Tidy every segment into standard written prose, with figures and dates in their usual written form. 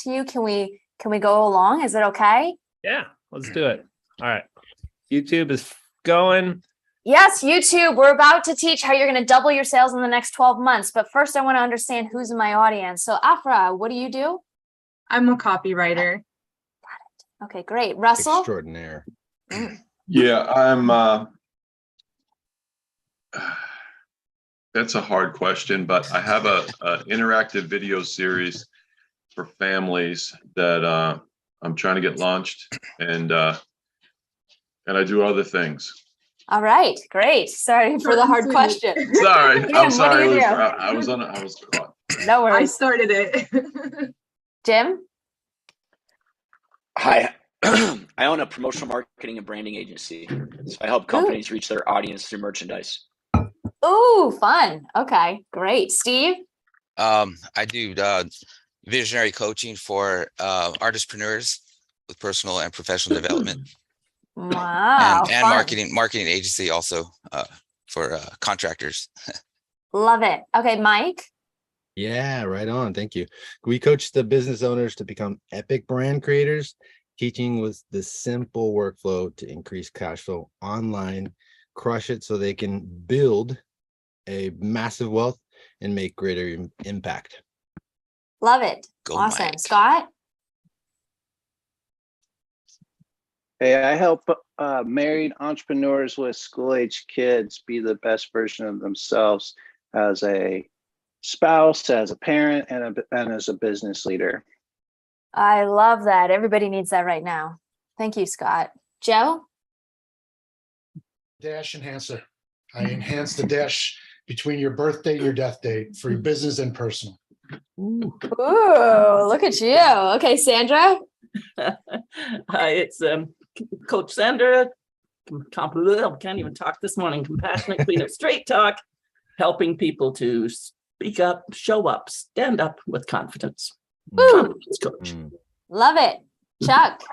to you. Can we go along? Is it okay? Yeah, let's do it. All right. YouTube is going. Yes, YouTube. We're about to teach how you're going to double your sales in the next 12 months. But first, I want to understand who's in my audience. So Afra, what do you do? I'm a copywriter. Got it. Okay, great. Russell? Extraordinaire. Yeah, I'm that's a hard question, but I have a interactive video series for families that I'm trying to get launched, and I do other things. All right, great. Sorry for the hard question. Sorry, Jim, I'm sorry. what do you do? I was caught. No I worries. started it. Jim? Hi, I own a promotional marketing and branding agency. So I help companies reach their audience through merchandise. Ooh, fun. Okay, great. Steve? I do visionary coaching for artistpreneurs with personal and professional development. Wow. And marketing agency also for contractors. Love it. Okay, Mike? Yeah, right on. Thank you. We coach the business owners to become epic brand creators, teaching with the simple workflow to increase cash flow online, crush it so they can build a massive wealth and make greater impact. Love it. Go awesome. Mike. Scott? Hey, I help married entrepreneurs with school-age kids be the best version of themselves as a spouse, as a parent, and as a business leader. I love that. Everybody needs that right now. Thank you, Scott. Joe? Dash enhancer. I enhance the dash between your birth date and your death date for your business and personal. Ooh, look at you. Okay, Sandra? Hi, it's Coach Sandra. Can't even talk this morning. Compassionate Queen of Straight Talk, helping people to speak up, show up, stand up with confidence. Confidence coach. Love it. Chuck?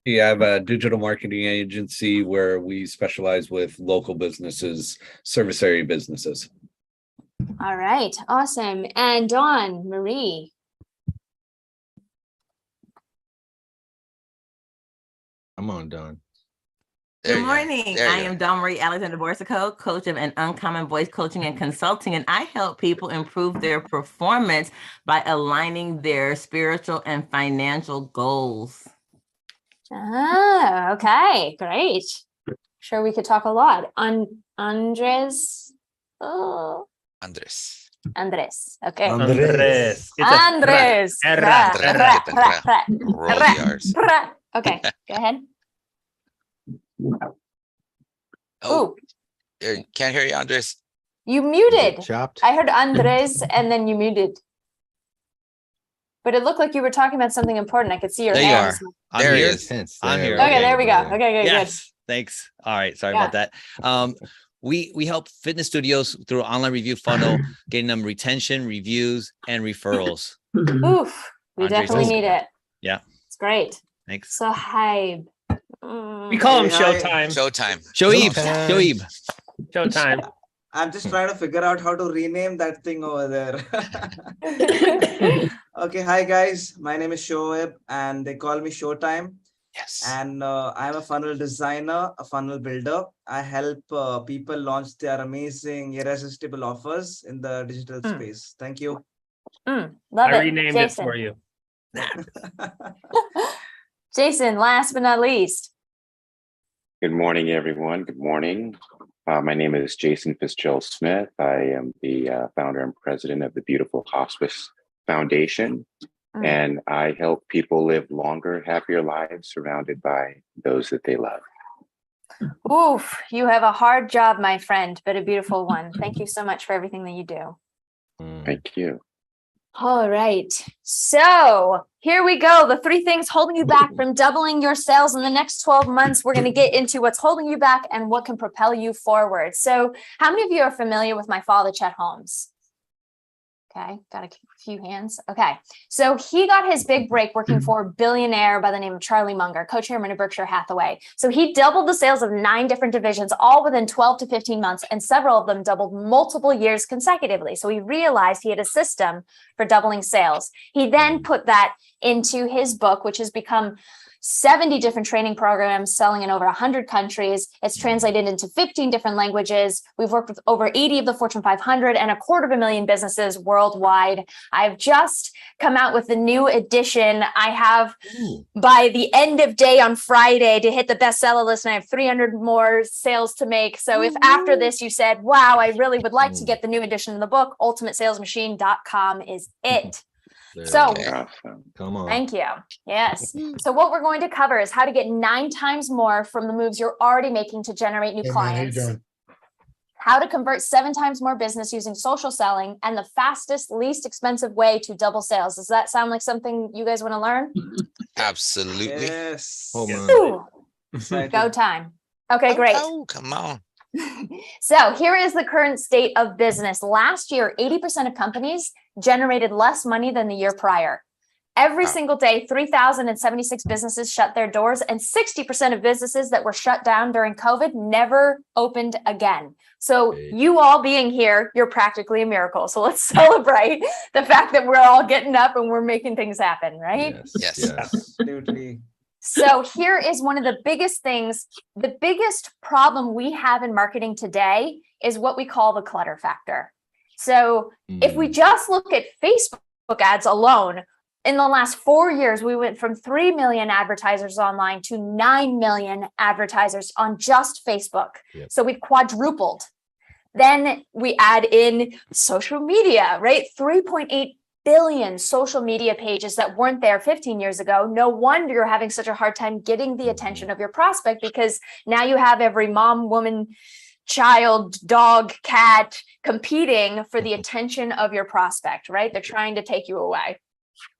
Yeah, I have a digital marketing agency where we specialize with local businesses, service area businesses. All right, awesome. And Dawn Marie? Come on, Dawn. There Good you go. morning. There you I go. am Dawn Marie Alexander Borsico, coach of an Uncommon Voice Coaching and Consulting, and I help people improve their performance by aligning their spiritual and financial goals. Ah, okay, great. Sure, we could talk a lot. Andres? Oh, Andres. Andres. Okay. Andres. Andres. Roll the R's. Okay, go ahead. Oh, can't hear you, Andres. You muted. Chopped. I heard Andres and then you muted. But it looked like you were talking about something important. I could see your There you hands. are. There he here. is. I'm here. Okay, there we go. Okay, good, Yes. Thanks. All right. Sorry about that. We help fitness studios through an online review funnel, getting them retention, reviews, and referrals. good. Oof, we Andres definitely is- need it. Yeah. It's great. Thanks. So, Hybe. We call him Hey, hi. Showtime. Showtime. Shoaib. Showtime. I'm just trying to figure out how to rename that thing over there. Okay, hi guys. My name is Shoaib and they call me Showtime. Yes. And I'm a funnel designer, a funnel builder. I help people launch their amazing, irresistible offers in the digital space. Thank you. Love I it. renamed Jason. it for you. Jason, last but not least. Good morning, everyone. Good morning. My name is Jason Fitzgerald Smith. I am the founder and president of the Beautiful Hospice Foundation, and I help people live longer, happier lives surrounded by those that they love. Oof, you have a hard job, my friend, but a beautiful one. Thank you so much for everything that you do. Thank you. All right. So here we go. The 3 things holding you back from doubling your sales in the next 12 months. We're going to get into what's holding you back and what can propel you forward. So how many of you are familiar with my father, Chet Holmes? Okay, got a few hands. Okay, so he got his big break working for a billionaire by the name of Charlie Munger, co-chairman of Berkshire Hathaway. So he doubled the sales of 9 different divisions, all within 12 to 15 months, and several of them doubled multiple years consecutively. So he realized he had a system for doubling sales. He then put that into his book, which has become 70 different training programs selling in over 100 countries. It's translated into 15 different languages. We've worked with over 80 of the Fortune 500 and 250,000 businesses worldwide. I've just come out with the new edition. I have by the end of day on Friday to hit the bestseller list, and I have 300 more sales to make. So if after this you said, wow, I really would like to get the new edition of the book, ultimatesalesmachine.com is it. So come on. Thank you. Yes. So what we're going to cover is how to get 9 times more from the moves you're already making to generate new Hey, man, clients. how you doing? How to convert 7 times more business using social selling, and the fastest, least expensive way to double sales. Does that sound like something you guys want to learn? Absolutely. Yes. Ooh, Excited. go time. Okay, great. Oh, come on. So here is the current state of business. Last year, 80% of companies generated less money than the year prior. Every single day, 3,076 businesses shut their doors, and 60% of businesses that were shut down during COVID never opened again. So you all being here, you're practically a miracle. So let's celebrate the fact that we're all getting up and we're making things happen, right? Yes. Absolutely. So here is one of the biggest things. The biggest problem we have in marketing today is what we call the clutter factor. So if we just look at Facebook ads alone, in the last 4 years, we went from 3 million advertisers online to 9 million advertisers on just Facebook. So we've quadrupled. Then we add in social media, right? 3.8 billion social media pages that weren't there 15 years ago. No wonder you're having such a hard time getting the attention of your prospect, because now you have every mom, woman, child, dog, cat competing for the attention of your prospect, right? They're trying to take you away,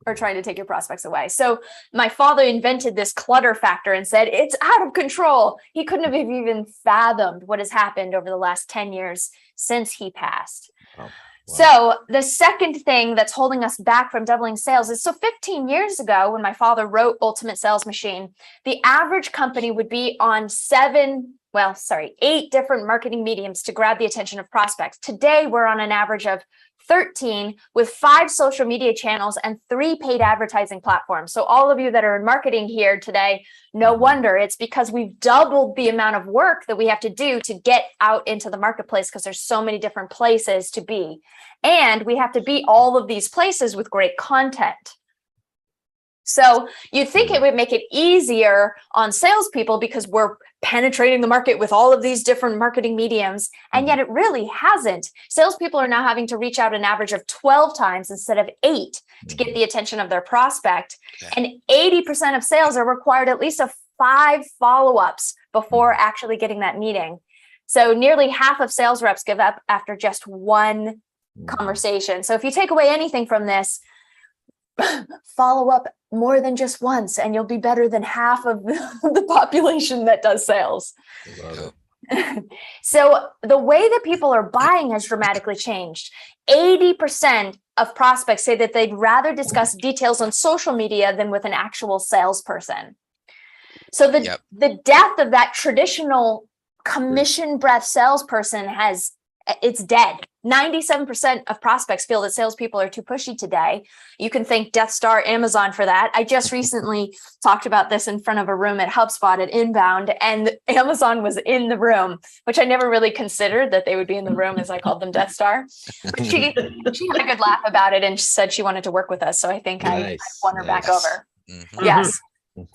or trying to take your prospects away. So my father invented this clutter factor and said, it's out of control. He couldn't have even fathomed what has happened over the last 10 years since he passed. Wow. So the second thing that's holding us back from doubling sales is, so 15 years ago, when my father wrote Ultimate Sales Machine, the average company would be on 8 different marketing mediums to grab the attention of prospects. Today, we're on an average of 13 with 5 social media channels and 3 paid advertising platforms. So all of you that are in marketing here today, no wonder. It's because we've doubled the amount of work that we have to do to get out into the marketplace, because there's so many different places to be. And we have to be all of these places with great content. So you'd think it would make it easier on salespeople because we're penetrating the market with all of these different marketing mediums, and yet it really hasn't. Salespeople are now having to reach out an average of 12 times instead of 8 to get the attention of their prospect. And 80% of sales are required at least of 5 follow-ups before actually getting that meeting. So nearly half of sales reps give up after just 1 conversation. So if you take away anything from this, follow up more than just once, and you'll be better than half of the population that does sales. So the way that people are buying has dramatically changed. 80% of prospects say that they'd rather discuss details on social media than with an actual salesperson. So the death of that traditional commission breath salesperson it's dead. 97% of prospects feel that salespeople are too pushy today. You can thank Death Star Amazon for that. I just recently talked about this in front of a room at HubSpot at Inbound, and Amazon was in the room, which I never really considered that they would be in the room, as I called them Death Star. But she had a good laugh about it, and she said she wanted to work with us. So I think I won her back over. Yes.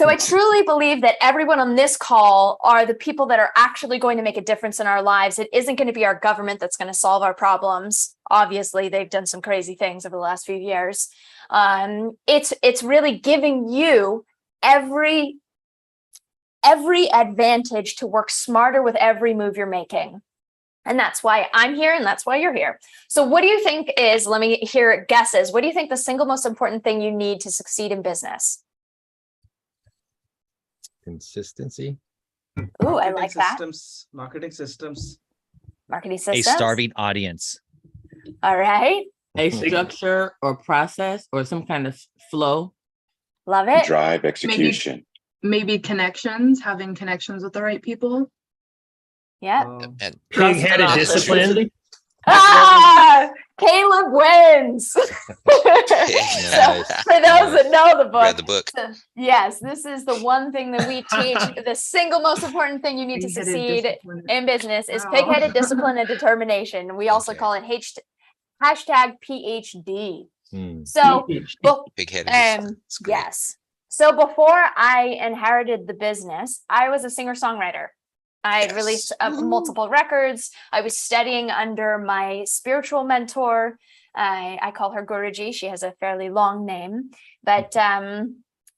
So I truly believe that everyone on this call are the people that are actually going to make a difference in our lives. It isn't going to be our government that's going to solve our problems. Obviously, they've done some crazy things over the last few years. It's really giving you every advantage to work smarter with every move you're making. And that's why I'm here, and that's why you're here. So what do you think is, let me hear guesses. What do you think the single most important thing you need to succeed in business? Consistency. Oh, I like that. Marketing systems. Marketing systems. A starving audience. All right. a structure or process or some kind of flow. Love it. Drive, execution. Maybe connections, having connections with the right people. Yeah. And Pig-headed discipline. Ah, Caleb wins. So Nice. for those that know the book, read the book. yes, this is the one thing that we teach. The single most important thing you need to Pig-headed succeed discipline. in business is Wow. pig-headed discipline and determination. We also Okay. call it hashtag PhD. Hmm. So, Big-headed. It's great. yes. So before I inherited the business, I was a singer-songwriter. I had released multiple records. I was studying under my spiritual mentor. I call her Guruji. She has a fairly long name, but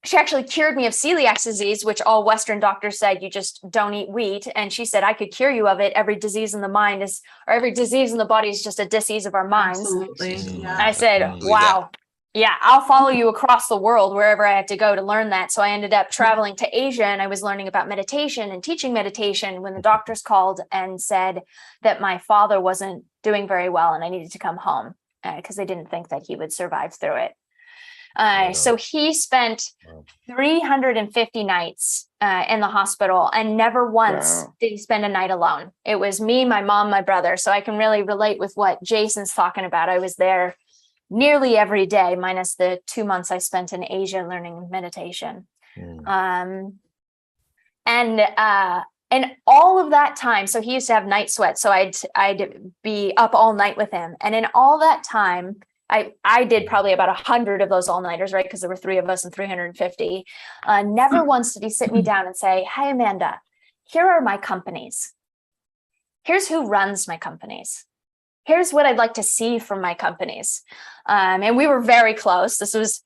she actually cured me of celiac disease, which all Western doctors said you just don't eat wheat. And she said, I could cure you of it. Every disease in the mind is, or every disease in the body is just a disease of our minds. Absolutely. Yeah. I said, Believe wow. Yeah, I'll follow you across the world wherever I have to go to learn that. So I ended up traveling to Asia and I was learning about meditation and teaching meditation when the doctors called and said that my father wasn't doing very well and I needed to come home because they didn't think that he would survive through it. So he spent 350 nights in the hospital and never once did he spend a night alone. It was me, my mom, my brother. So I can really relate with what Jason's talking about. I was there nearly every day, minus the 2 months I spent in Asia learning meditation. And all of that time, so he used to have night sweats. So I'd be up all night with him. And in all that time, I did probably about 100 of those all-nighters, right? Because there were 3 of us and 350. Never once did he sit me down and say, hey, Amanda, here are my companies. Here's who runs my companies. Here's what I'd like to see from my companies. And we were very close.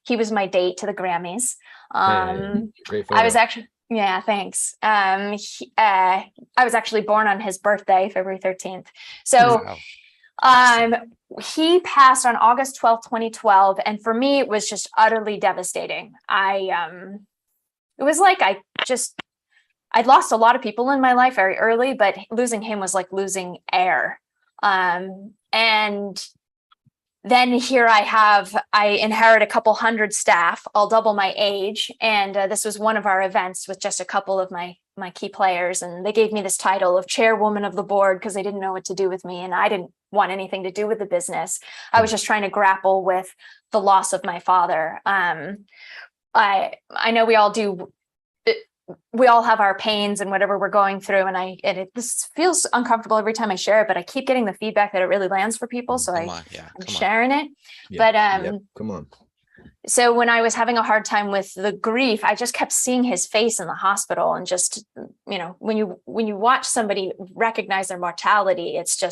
He was my date to the Grammys. Great photo. I was actually, yeah, thanks. I was actually born on his birthday, February 13th. So he passed on August 12th, 2012. And for me, it was just utterly devastating. It was like I'd lost a lot of people in my life very early, but losing him was like losing air. And then here I inherit a couple hundred staff. I'll double my age. And this was one of our events with just a couple of my key players. And they gave me this title of chairwoman of the board because they didn't know what to do with me. And I didn't want anything to do with the business. I was just trying to grapple with the loss of my father. I know we all do. We all have our pains and whatever we're going through. And this feels uncomfortable every time I share it, but I keep getting the feedback that it really lands for people. So I'm sharing it. But come on. So when I was having a hard time with the grief, I just kept seeing his face in the hospital and just, when you watch somebody recognize their mortality, it's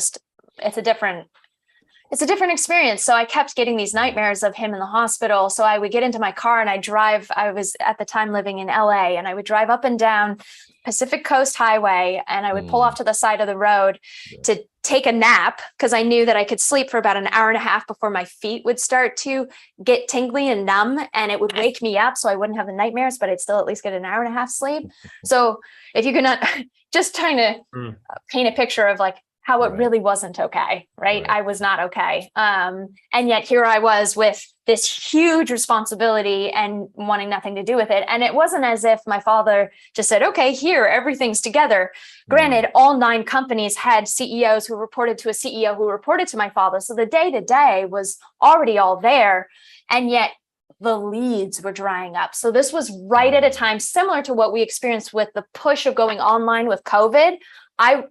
a different experience. So I kept getting these nightmares of him in the hospital. So I would get into my car and I was at the time living in LA, and I would drive up and down Pacific Coast Highway, and I would pull off to the side of the road to take a nap because I knew that I could sleep for about an hour and a half before my feet would start to get tingly and numb, and it would wake me up so I wouldn't have the nightmares, but I'd still at least get an hour and a half sleep. So if you cannot just trying to paint a picture of like how it really wasn't okay, right? I was not okay. And yet here I was with this huge responsibility and wanting nothing to do with it. And it wasn't as if my father just said, okay, here, everything's together. Granted, all 9 companies had CEOs who reported to a CEO who reported to my father. So the day-to-day was already all there. And yet the leads were drying up. So this was right at a time similar to what we experienced with the push of going online with COVID.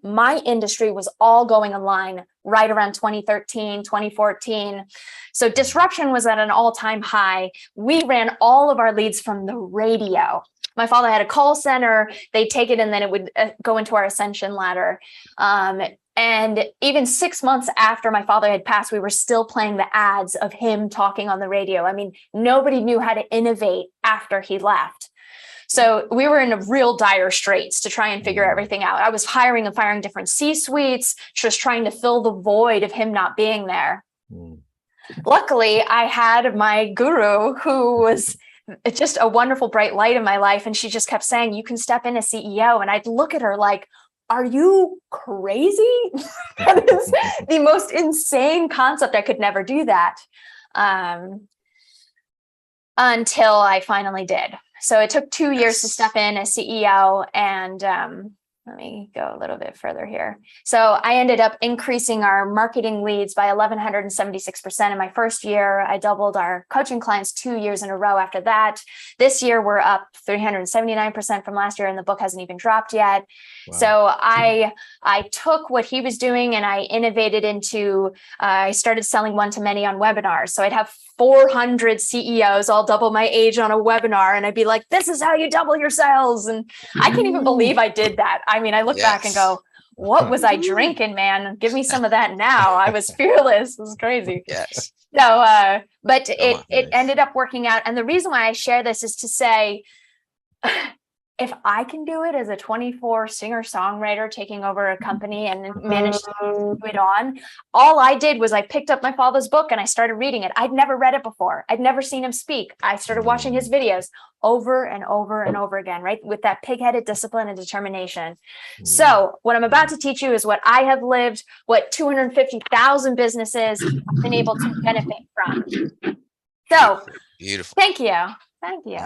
My industry was all going online right around 2013, 2014. So disruption was at an all-time high. We ran all of our leads from the radio. My father had a call center. They'd take it and then it would go into our ascension ladder. And even 6 months after my father had passed, we were still playing the ads of him talking on the radio. I mean, nobody knew how to innovate after he left. So we were in a real dire straits to try and figure everything out. I was hiring and firing different C-suites, just trying to fill the void of him not being there. Luckily, I had my guru who was just a wonderful bright light in my life. And she just kept saying, you can step in as CEO. And I'd look at her like, are you crazy? That is the most insane concept. I could never do that. Until I finally did. So it took 2 years to step in as CEO, and let me go a little bit further here. So I ended up increasing our marketing leads by 1,176% in my first year. I doubled our coaching clients 2 years in a row after that. This year, we're up 379% from last year, and the book hasn't even dropped yet. Wow. So I took what he was doing and I innovated into, I started selling one-to-many on webinars. So I'd have 400 CEOs, all double my age, on a webinar, and I'd be like, this is how you double your sales. And I can't even believe I did that. I mean, I look back and go, what was I drinking, man? Give me some of that now. I was fearless. It was crazy. Yes. So, but it ended up working out. And the reason why I share this is to say, if I can do it as a 24 singer-songwriter taking over a company and managed to do it on, all I did was I picked up my father's book and I started reading it. I'd never read it before. I'd never seen him speak. I started watching his videos over and over and over again, right? With that pig-headed discipline and determination. So what I'm about to teach you is what I have lived, what 250,000 businesses have been able to benefit from. So beautiful. Thank you. Thank you.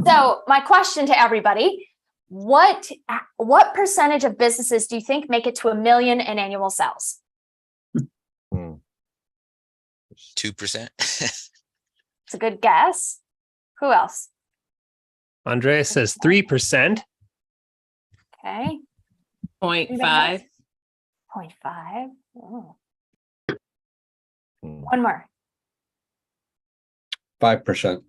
So my question to everybody, what percentage of businesses do you think make it to 1 million in annual sales? 2%. It's a good guess. Who else? Andrea says 3%. Okay. 0.5. 0.5. Oh. One more. 5%.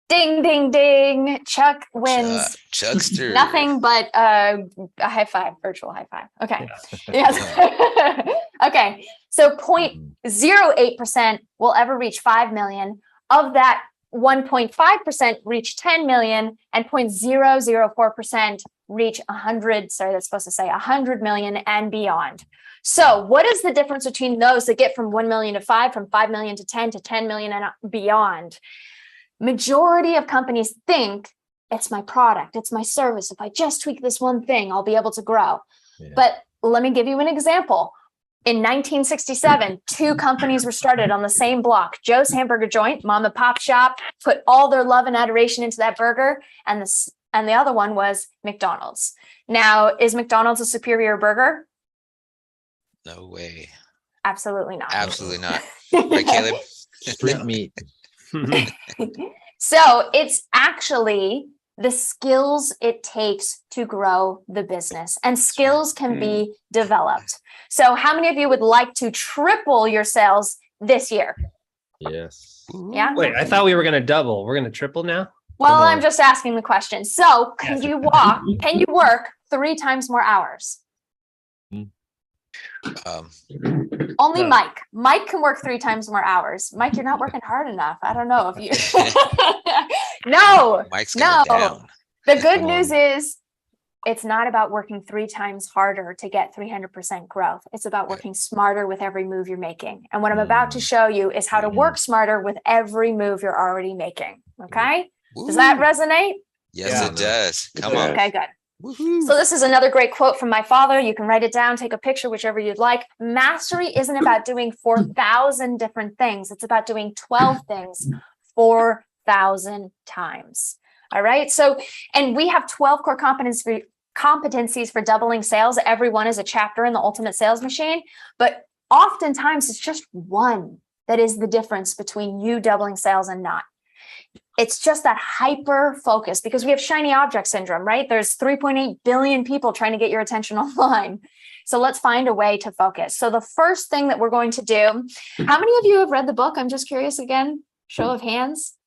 Ding, ding, ding. Chuck wins. Chuckster. Nothing but a high five, virtual high five. Okay. Yes. Okay. So 0.08% will ever reach 5 million. Of that, 1.5% reach 10 million, and 0.004% reach 100. Sorry, that's supposed to say 100 million and beyond. So what is the difference between those that get from 1 million to 5, from 5 million to 10 to 10 million and beyond? Majority of companies think it's my product, it's my service. If I just tweak this one thing, I'll be able to grow. Yeah. But let me give you an example. In 1967, 2 companies were started on the same block. Joe's Hamburger Joint, mom and pop shop, put all their love and adoration into that burger. And the other one was McDonald's. Now, is McDonald's a superior burger? No way. Absolutely not. Absolutely not. Right, Caleb? Street meat. So it's actually the skills it takes to grow the business, and skills can be developed. So how many of you would like to triple your sales this year? Yes. Yeah. Wait, I thought we were going to double. We're going to triple now? Well, I'm just asking the question. So can you work 3 times more hours? Only Mike. Mike can work 3 times more hours. Mike, you're not working hard enough. I don't know if you. No. Mike's going down. The good news is it's not about working 3 times harder to get 300% growth. It's about working smarter with every move you're making. And what I'm about to show you is how to work smarter with every move you're already making. Okay. Does that resonate? Yes, it does. Come on. Okay, good. So this is another great quote from my father. You can write it down, take a picture, whichever you'd like. Mastery isn't about doing 4,000 different things. It's about doing 12 things 4,000 times. All right. So, and we have 12 core competencies for doubling sales. Every one is a chapter in the Ultimate Sales Machine, but oftentimes it's just one that is the difference between you doubling sales and not. It's just that hyper focus, because we have shiny object syndrome, right? There's 3.8 billion people trying to get your attention online. So let's find a way to focus. So the first thing that we're going to do, how many of you have read the book? I'm just curious again, show of hands.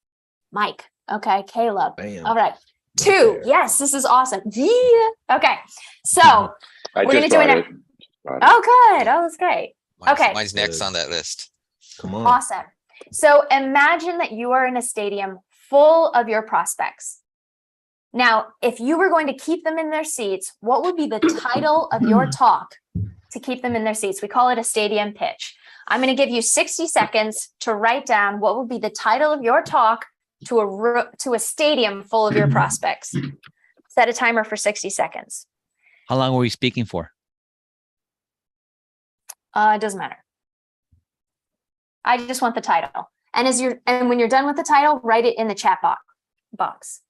Mike. Okay. Caleb. Bam. All right. 2. Yes, this is awesome. Yeah. Okay. So we're going to do it. Oh, good. Oh, that's great. Okay. Mine's next on that list. Come on. Awesome. So imagine that you are in a stadium full of your prospects. Now, if you were going to keep them in their seats, what would be the title of your talk to keep them in their seats? We call it a stadium pitch. I'm going to give you 60 seconds to write down what would be the title of your talk to a stadium full of your prospects. Set a timer for 60 seconds. How long were you speaking for? It doesn't matter. I just want the title. And when you're done with the title, write it in the chat box.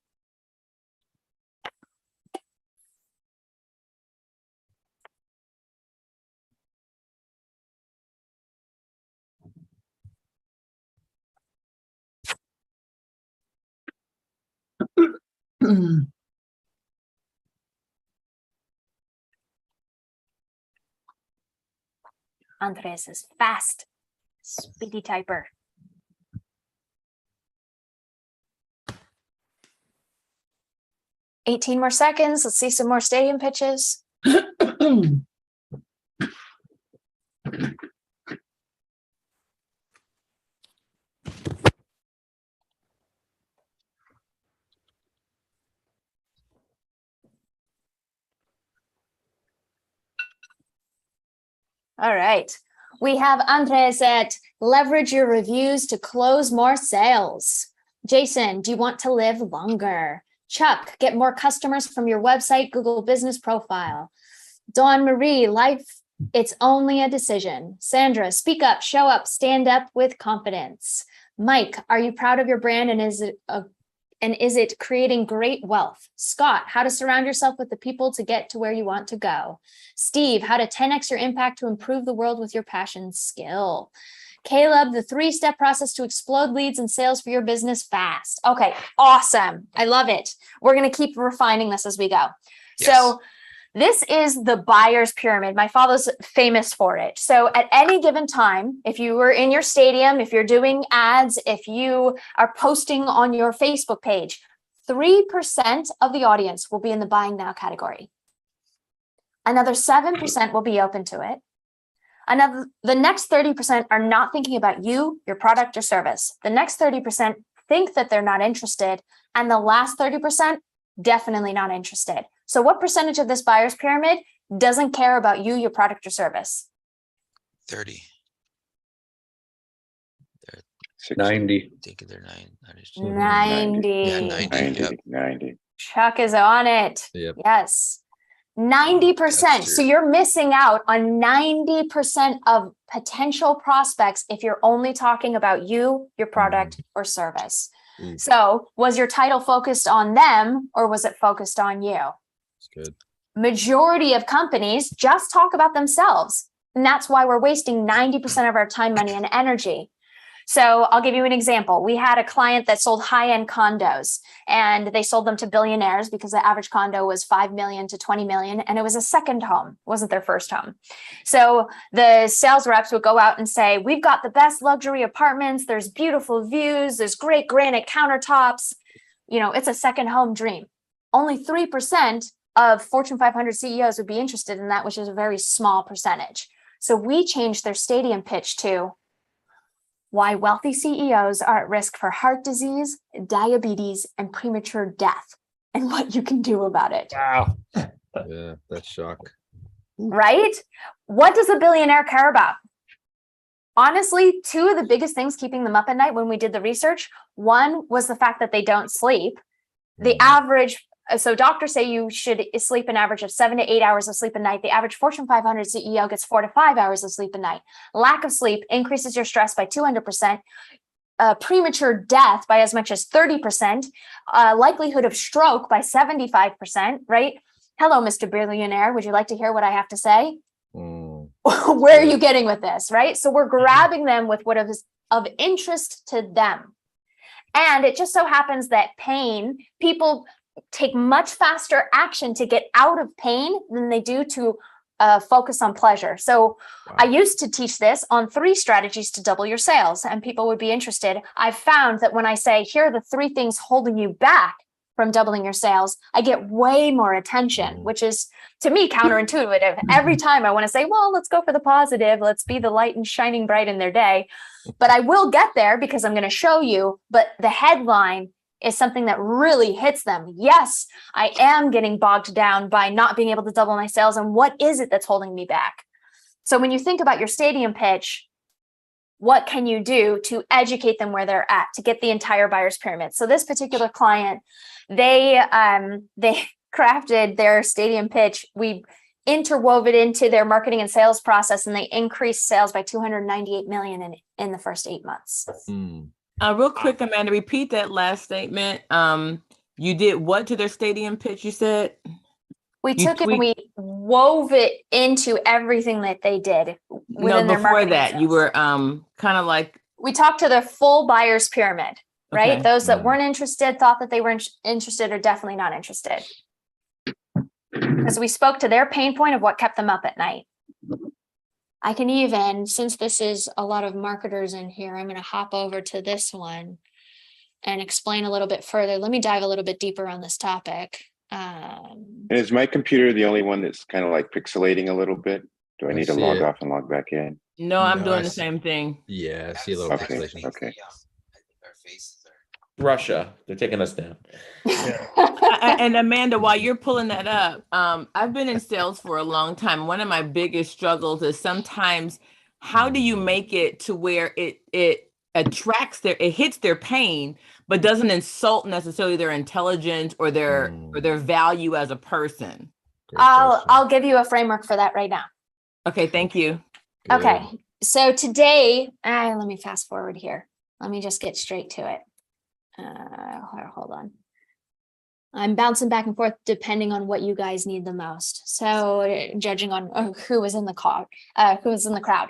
Andres is fast, speedy typer. $18 more seconds. Let's see some more stadium pitches. All right. We have Andres at leverage your reviews to close more sales. Jason, do you want to live longer? Chuck, get more customers from your website, Google business profile. Dawn Marie, life, it's only a decision. Sandra, speak up, show up, stand up with confidence. Mike, are you proud of your brand and is it creating great wealth? Scott, how to surround yourself with the people to get to where you want to go. Steve, how to 10x your impact to improve the world with your passion skill. Caleb, the 3-step process to explode leads and sales for your business fast. Okay, awesome. I love it. We're going to keep refining this as we go. Yes. So this is the buyer's pyramid. My father's famous for it. So at any given time, if you were in your stadium, if you're doing ads, if you are posting on your Facebook page, 3% of the audience will be in the buying now category. Another 7% will be open to it. The next 30% are not thinking about you, your product or service. The next 30% think that they're not interested. And the last 30%, definitely not interested. So what percentage of this buyer's pyramid doesn't care about you, your product or service? 30. 90. I think they're 90. 90. Yeah, 90. 90. Yep. 90. Chuck is on it. Yep. Yes. 90%. So you're missing out on 90% of potential prospects if you're only talking about you, your product or service. So was your title focused on them or was it focused on you? That's good. Majority of companies just talk about themselves. And that's why we're wasting 90% of our time, money, and energy. So I'll give you an example. We had a client that sold high-end condos and they sold them to billionaires because the average condo was 5 million to 20 million. And it was a second home, it wasn't their first home. So the sales reps would go out and say, we've got the best luxury apartments. There's beautiful views. There's great granite countertops. You know, it's a second home dream. Only 3% of Fortune 500 CEOs would be interested in that, which is a very small percentage. So we changed their stadium pitch to why wealthy CEOs are at risk for heart disease, diabetes, and premature death, and what you can do about it. Wow. Yeah, that's shock. Right? What does a billionaire care about? Honestly, 2 of the biggest things keeping them up at night when we did the research, one was the fact that they don't sleep. The average, so doctors say you should sleep an average of 7 to 8 hours of sleep a night. The average Fortune 500 CEO gets 4 to 5 hours of sleep a night. Lack of sleep increases your stress by 200%, premature death by as much as 30%, likelihood of stroke by 75%, right? Hello, Mr. Billionaire. Would you like to hear what I have to say? Where are you getting with this, right? So we're grabbing them with what is of interest to them. And it just so happens that pain, people take much faster action to get out of pain than they do to focus on pleasure. So I used to teach this on 3 strategies to double your sales, and people would be interested. I found that when I say, here are the 3 things holding you back from doubling your sales, I get way more attention, which is to me counterintuitive. Every time I want to say, well, let's go for the positive. Let's be the light and shining bright in their day. But I will get there because I'm going to show you. But the headline is something that really hits them. Yes, I am getting bogged down by not being able to double my sales. And what is it that's holding me back? So when you think about your stadium pitch, what can you do to educate them where they're at to get the entire buyer's pyramid? So this particular client, they crafted their stadium pitch, we interwove it into their marketing and sales process, and they increased sales by 298 million in the first 8 months. Real quick, Amanda, repeat that last statement. You did what to their stadium pitch, you said? We took it and we wove it into everything that they did. No, before that, you were kind of like. We talked to their full buyer's pyramid, right? Okay. Those that weren't interested, thought that they were interested, or definitely not interested. Because we spoke to their pain point of what kept them up at night. I can even, since this is a lot of marketers in here, I'm going to hop over to this one and explain a little bit further. Let me dive a little bit deeper on this topic. Is my computer the only one that's kind of like pixelating a little bit? Do I need to log off and log back in? No, I'm doing the same thing. Yeah, I see a little pixelation. Okay. Russia, they're taking us down. And Amanda, while you're pulling that up, I've been in sales for a long time. One of my biggest struggles is sometimes how do you make it to where it attracts it hits their pain, but doesn't insult necessarily their intelligence or their value as a person? I'll give you a framework for that right now. Okay, thank you. Okay, so today, let me fast forward here. Let me just get straight to it. Hold on. I'm bouncing back and forth depending on what you guys need the most. So judging on who was in the crowd.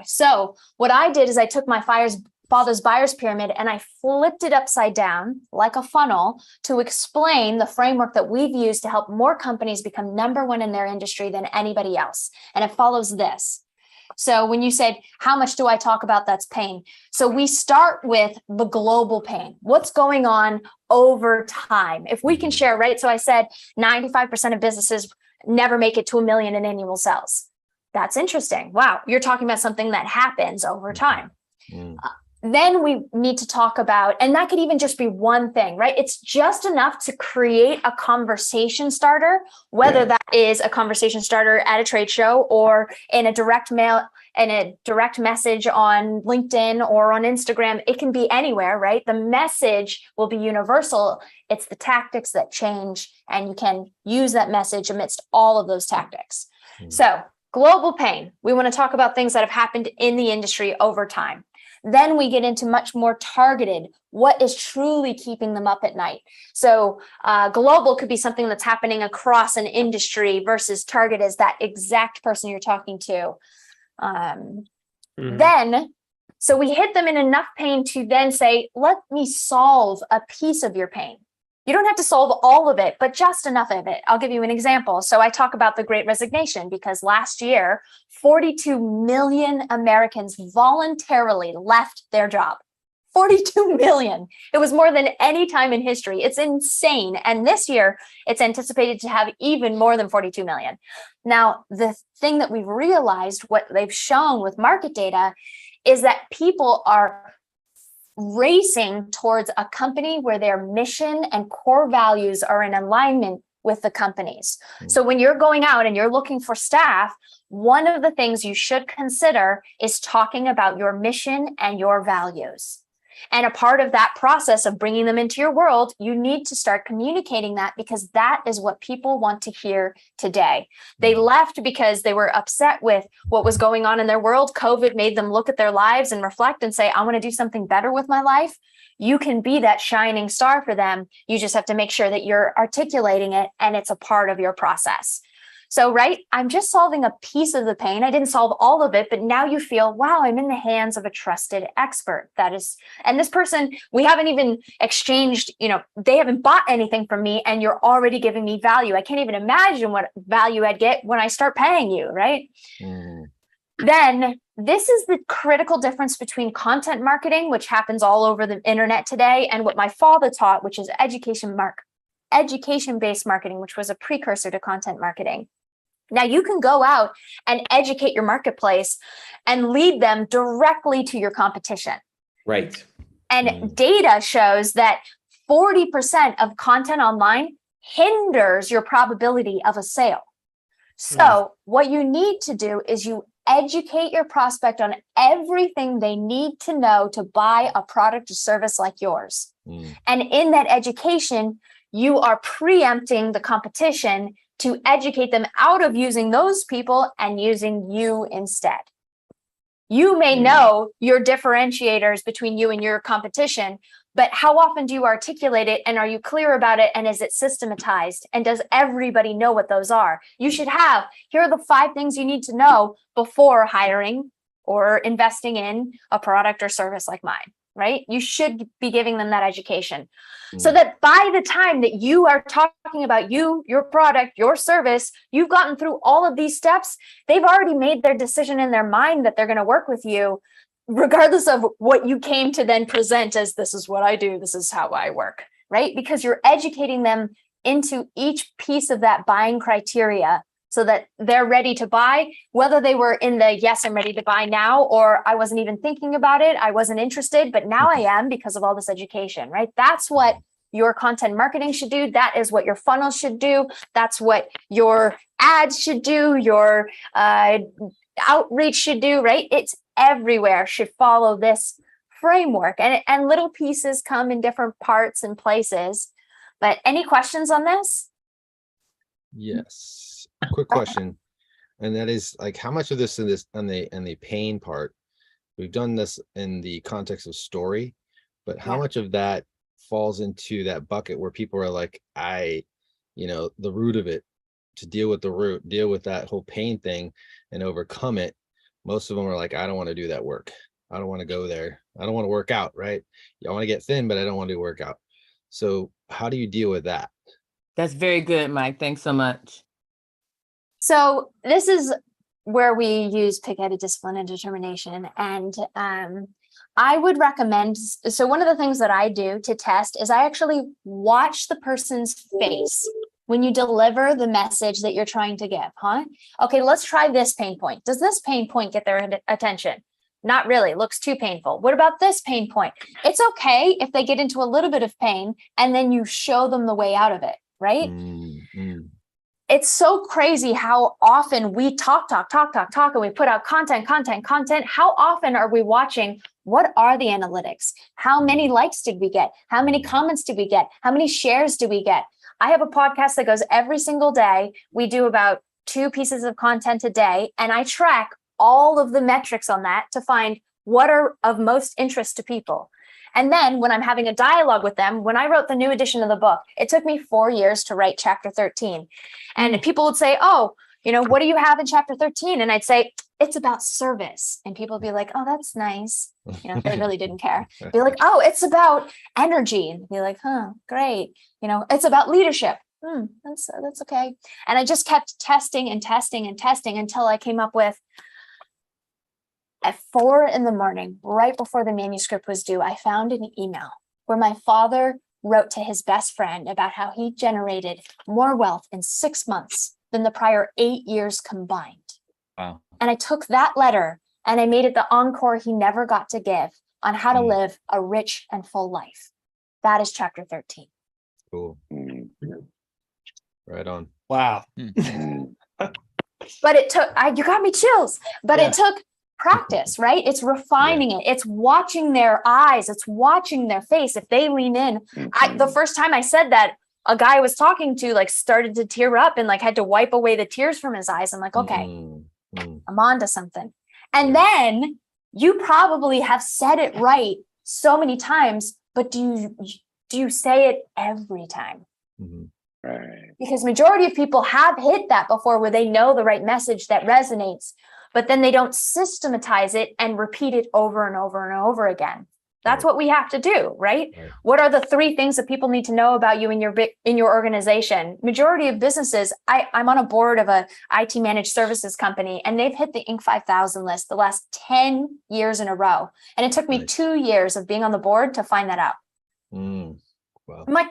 So what I did is I took my father's buyer's pyramid and I flipped it upside down like a funnel to explain the framework that we've used to help more companies become number one in their industry than anybody else. And it follows this. So when you said, how much do I talk about that's pain? So we start with the global pain. What's going on over time? If we can share, right? So I said 95% of businesses never make it to 1 million in annual sales. That's interesting. Wow. You're talking about something that happens over time. Then we need to talk about, and that could even just be one thing, right? It's just enough to create a conversation starter, whether that is a conversation starter at a trade show or in a direct mail and a direct message on LinkedIn or on Instagram. It can be anywhere, right? The message will be universal. It's the tactics that change, and you can use that message amidst all of those tactics. So global pain, we want to talk about things that have happened in the industry over time. Then we get into much more targeted, what is truly keeping them up at night. So global could be something that's happening across an industry versus target is that exact person you're talking to. Then, so we hit them in enough pain to then say, let me solve a piece of your pain. You don't have to solve all of it, but just enough of it. I'll give you an example. So I talk about the Great Resignation because last year, 42 million Americans voluntarily left their job. 42 million. It was more than any time in history. It's insane. And this year, it's anticipated to have even more than 42 million. Now, the thing that we've realized, what they've shown with market data, is that people are racing towards a company where their mission and core values are in alignment with the company's. So when you're going out and you're looking for staff, one of the things you should consider is talking about your mission and your values. And a part of that process of bringing them into your world, you need to start communicating that, because that is what people want to hear today. They left because they were upset with what was going on in their world. COVID made them look at their lives and reflect and say, I want to do something better with my life. You can be that shining star for them. You just have to make sure that you're articulating it and it's a part of your process. So, right, I'm just solving a piece of the pain. I didn't solve all of it, but now you feel, wow, I'm in the hands of a trusted expert. That is, and this person, we haven't even exchanged, they haven't bought anything from me, and you're already giving me value. I can't even imagine what value I'd get when I start paying you, right? Then this is the critical difference between content marketing, which happens all over the internet today, and what my father taught, which is education-based marketing, which was a precursor to content marketing. Now you can go out and educate your marketplace and lead them directly to your competition. Right. And data shows that 40% of content online hinders your probability of a sale. So what you need to do is you educate your prospect on everything they need to know to buy a product or service like yours. And in that education, you are preempting the competition to educate them out of using those people and using you instead. You may know your differentiators between you and your competition, but how often do you articulate it, and are you clear about it, and is it systematized, and does everybody know what those are? You should have, here are the 5 things you need to know before hiring or investing in a product or service like mine, right? You should be giving them that education so that by the time that you are talking about you, your product, your service, you've gotten through all of these steps, they've already made their decision in their mind that they're going to work with you, regardless of what you came to then present as, this is what I do, this is how I work, right? Because you're educating them into each piece of that buying criteria so that they're ready to buy, whether they were in the, yes, I'm ready to buy now, or I wasn't even thinking about it, I wasn't interested, but now I am because of all this education, right? That's what your content marketing should do. That is what your funnel should do. That's what your ads should do, your outreach should do, right? It's everywhere should follow this framework, and little pieces come in different parts and places. But any questions on this? Yes. Quick question. And that is, like, how much of this in this on the pain part, we've done this in the context of story, but how much of that falls into that bucket where people are like, the root of it, to deal with the root, deal with that whole pain thing and overcome it. Most of them are like, I don't want to do that work. I don't want to go there. I don't want to work out, right? I want to get thin, but I don't want to work out. So how do you deal with that? That's very good, Mike. Thanks so much. So this is where we use pig-headed discipline and determination. And I would recommend, so one of the things that I do to test is I actually watch the person's face when you deliver the message that you're trying to give, Okay, let's try this pain point. Does this pain point get their attention? Not really, looks too painful. What about this pain point? It's okay if they get into a little bit of pain and then you show them the way out of it, right? It's so crazy how often we talk, and we put out content. How often are we watching? What are the analytics? How many likes did we get? How many comments did we get? How many shares do we get? I have a podcast that goes every single day. We do about 2 pieces of content a day, and I track all of the metrics on that to find what are of most interest to people. And then when I'm having a dialogue with them, when I wrote the new edition of the book, it took me 4 years to write chapter 13. And people would say, oh, what do you have in chapter 13? And I'd say, it's about service. And people would be like, oh, that's nice. They really didn't care. Be like, oh, it's about energy. And be like, huh, great. It's about leadership. That's okay. And I just kept testing until I came up with, at 4 a.m, right before the manuscript was due, I found an email where my father wrote to his best friend about how he generated more wealth in 6 months than the prior 8 years combined. Wow. And I took that letter and I made it the encore he never got to give on how to live a rich and full life. That is chapter 13. Cool. Right on. Wow. But it took, you got me chills, but it took practice, right? It's refining it. It's watching their eyes. It's watching their face. If they lean in, the first time I said that, a guy I was talking to started to tear up and had to wipe away the tears from his eyes. I'm like, okay, I'm on to something. And then you probably have said it right so many times, but do you say it every time? Right. Because majority of people have hit that before where they know the right message that resonates, but then they don't systematize it and repeat it over and over and over again. That's what we have to do, right? What are the 3 things that people need to know about you in your organization? Majority of businesses, I'm on a board of a IT managed services company, and they've hit the Inc. 5000 list the last 10 years in a row. And it took me 2 years of being on the board to find that out. Wow. I'm like,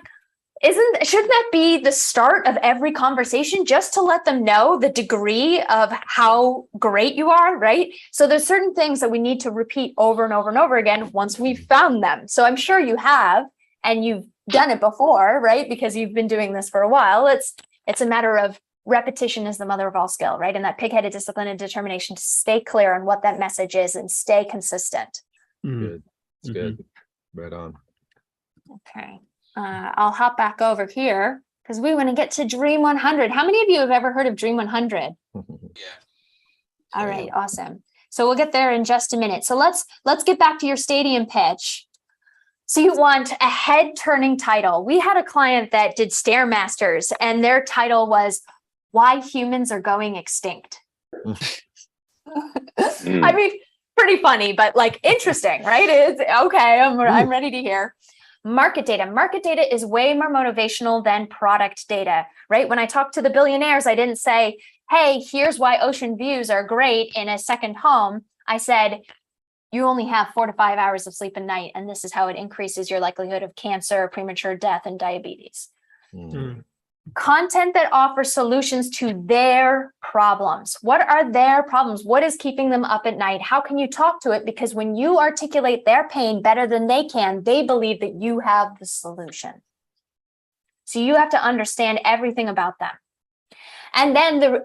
shouldn't that be the start of every conversation, just to let them know the degree of how great you are, right? So there's certain things that we need to repeat over and over and over again once we've found them. So I'm sure you have, and you've done it before, right? Because you've been doing this for a while. It's a matter of repetition is the mother of all skill, right? And that pig-headed discipline and determination to stay clear on what that message is and stay consistent. Good. It's good. Right on. Okay. I'll hop back over here because we want to get to Dream 100. How many of you have ever heard of Dream 100? Yeah. All right, awesome. So we'll get there in just a minute. So let's get back to your stadium pitch. So you want a head-turning title. We had a client that did Stairmasters, and their title was "Why Humans Are Going Extinct." I mean, pretty funny, but like interesting, right? It's okay. I'm ready to hear. Market data. Market data is way more motivational than product data, right? When I talked to the billionaires, I didn't say, hey, here's why ocean views are great in a second home. I said, you only have 4 to 5 hours of sleep a night, and this is how it increases your likelihood of cancer, premature death, and diabetes. Content that offers solutions to their problems. What are their problems? What is keeping them up at night? How can you talk to it? Because when you articulate their pain better than they can, they believe that you have the solution. So you have to understand everything about them. And then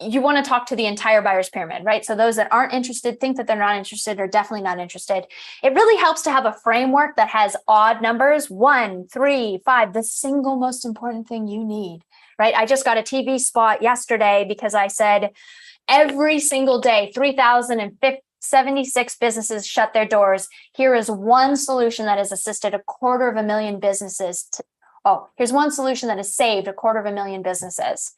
you want to talk to the entire buyer's pyramid, right? So those that aren't interested, think that they're not interested, or definitely not interested. It really helps to have a framework that has odd numbers, 1, 3, 5, the single most important thing you need, right? I just got a TV spot yesterday because I said every single day, 3,076 businesses shut their doors. Here is one solution that has assisted 250,000 businesses. Here's one solution that has saved 250,000 businesses.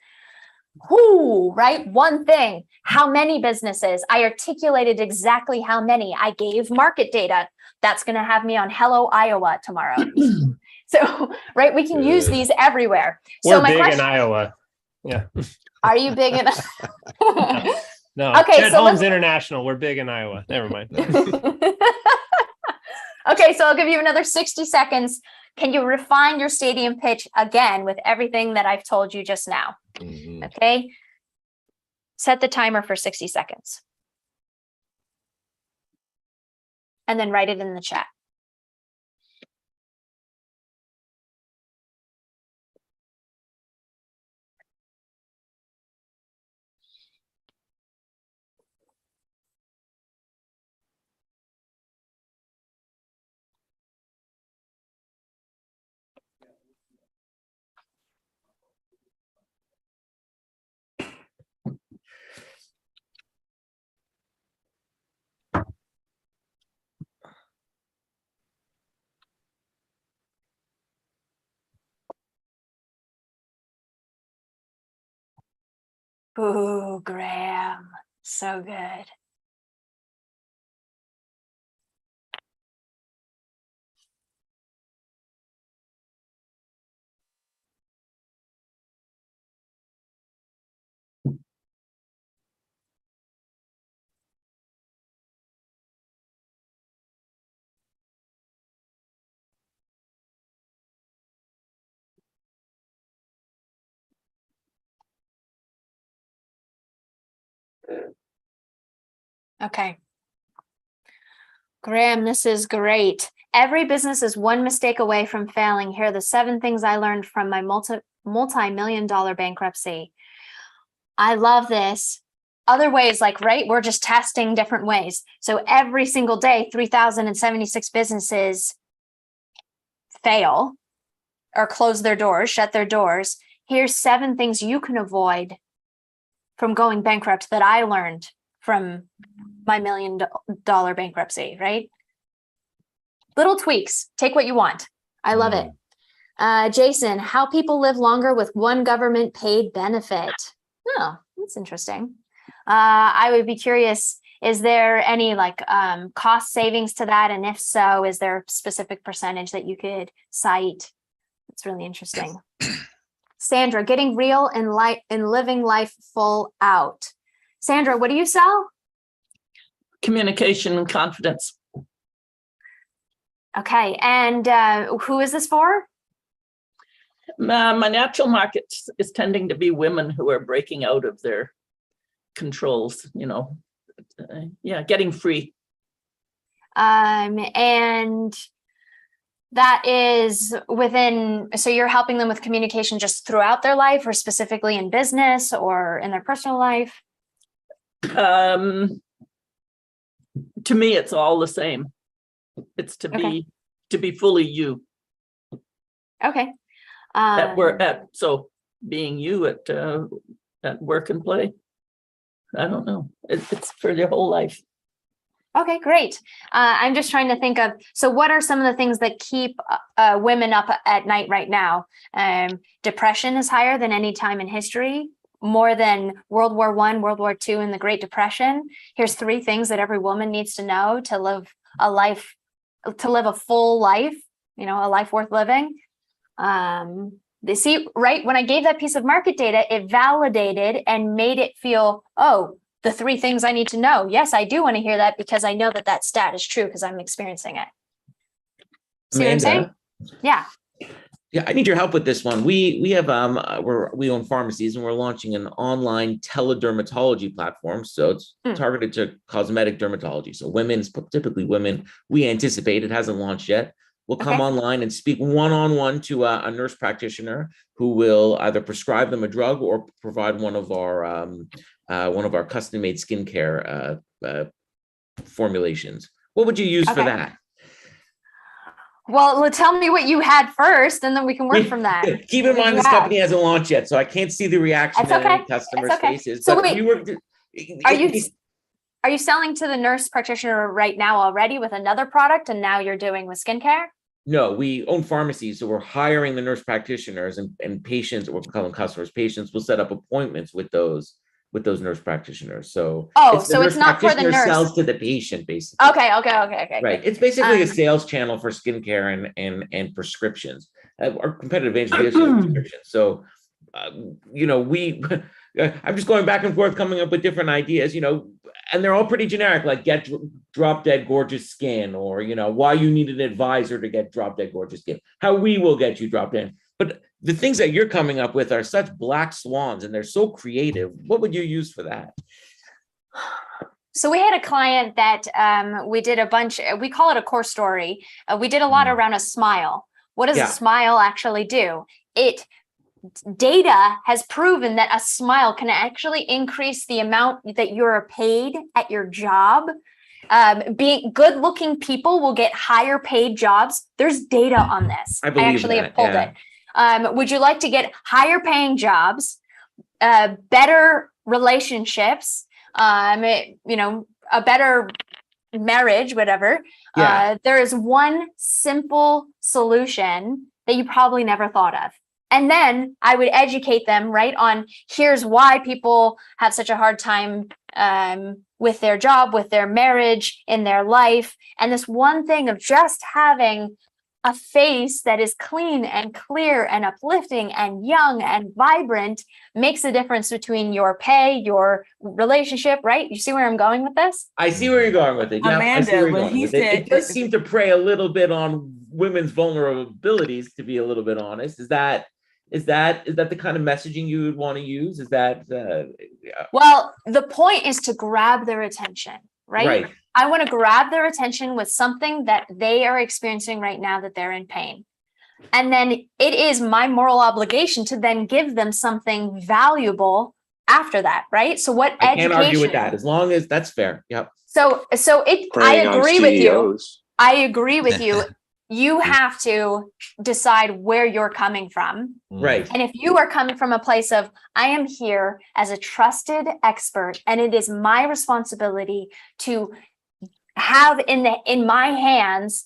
Who, right? One thing. How many businesses? I articulated exactly how many. I gave market data. That's going to have me on Hello Iowa tomorrow. So, right, we can use these everywhere. We're big in Iowa. Yeah. Are you big in? No. Okay. Ted Holmes International. We're big in Iowa. Never mind. Okay, so I'll give you another 60 seconds. Can you refine your stadium pitch again with everything that I've told you just now? Okay. Set the timer for 60 seconds. And then write it in the chat. Ooh, Graham, so good. Okay. Graham, this is great. Every business is one mistake away from failing. Here are the 7 things I learned from my multi-million-dollar bankruptcy. I love this. Other ways, like, right, we're just testing different ways. So every single day, 3,076 businesses fail or close their doors, shut their doors. Here's 7 things you can avoid from going bankrupt that I learned from my $1 million bankruptcy, right? Little tweaks, take what you want. I love it. Jason, how people live longer with one government paid benefit. Oh, that's interesting. I would be curious, is there any like cost savings to that? And if so, is there a specific percentage that you could cite? It's really interesting. Sandra, getting real and living life full out. Sandra, what do you sell? Communication and confidence. Okay, and who is this for? My natural market is tending to be women who are breaking out of their controls, you know, getting free. And that is within, so you're helping them with communication just throughout their life, or specifically in business or in their personal life? To me, it's all the same. It's to be fully you. Okay. At work, so being you at work and play. I don't know. It's for their whole life. Okay, great. I'm just trying to think of, so what are some of the things that keep women up at night right now? Depression is higher than any time in history, more than World War I, World War II, and the Great Depression. Here's 3 things that every woman needs to know to live a full life, a life worth living. They see, right, when I gave that piece of market data, it validated and made it feel, oh, the 3 things I need to know. Yes, I do want to hear that because I know that stat is true because I'm experiencing it. See what I'm saying? Yeah. Yeah, I need your help with this one. We have we own pharmacies and we're launching an online teledermatology platform. So it's targeted to cosmetic dermatology. So typically women, we anticipate, it hasn't launched yet, will come online and speak one-on-one to a nurse practitioner who will either prescribe them a drug or provide one of our custom-made skincare formulations. What would you use for that? Well, tell me what you had first, and then we can work from that. Keep in mind, this company hasn't launched yet, so I can't see the reaction in any customers' faces. So wait, are you selling to the nurse practitioner right now already with another product, and now you're doing with skincare? No, we own pharmacies, so we're hiring the nurse practitioners and patients, or we're calling customers. Patients will set up appointments with those nurse practitioners. So it's not for the nurse. Sells to the patient, basically. Okay. Right. It's basically a sales channel for skincare and prescriptions. Our competitive advantage is prescriptions. So, I'm just going back and forth, coming up with different ideas, and they're all pretty generic, like get drop dead gorgeous skin, or, why you need an advisor to get drop dead gorgeous skin, how we will get you drop dead. But the things that you're coming up with are such black swans and they're so creative. What would you use for that? So we had a client that we did a bunch, we call it a core story. We did a lot around a smile. What does a smile actually do? Data has proven that a smile can actually increase the amount that you're paid at your job. Being good-looking people will get higher paid jobs. There's data on this. I actually have pulled it. Would you like to get higher paying jobs, better relationships, a better marriage, whatever? There is one simple solution that you probably never thought of. And then I would educate them on here's why people have such a hard time with their job, with their marriage, in their life. And this one thing of just having a face that is clean and clear and uplifting and young and vibrant makes a difference between your pay, your relationship, right? You see where I'm going with this? I see where you're going with it. Yeah, Amanda, when he said it does seem to prey a little bit on women's vulnerabilities, to be a little bit honest. Is that the kind of messaging you would want to use? Is that Well, the point is to grab their attention, right? I want to grab their attention with something that they are experiencing right now, that they're in pain. And then it is my moral obligation to then give them something valuable after that, right? So what I can't argue with that, as long as that's fair. Yep. I agree with you. I agree with you. You have to decide where you're coming from. Right. And if you are coming from a place of, I am here as a trusted expert, and it is my responsibility to have in my hands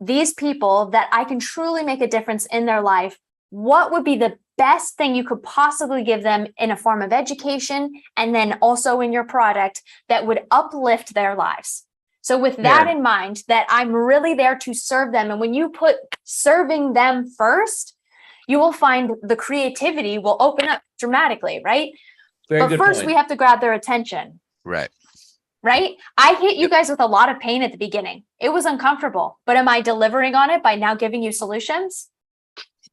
these people that I can truly make a difference in their life, what would be the best thing you could possibly give them in a form of education, and then also in your product that would uplift their lives? So with that in mind, that I'm really there to serve them. And when you put serving them first, you will find the creativity will open up dramatically, right? But first we have to grab their attention. Right. Right? I hit you guys with a lot of pain at the beginning. It was uncomfortable, but am I delivering on it by now giving you solutions?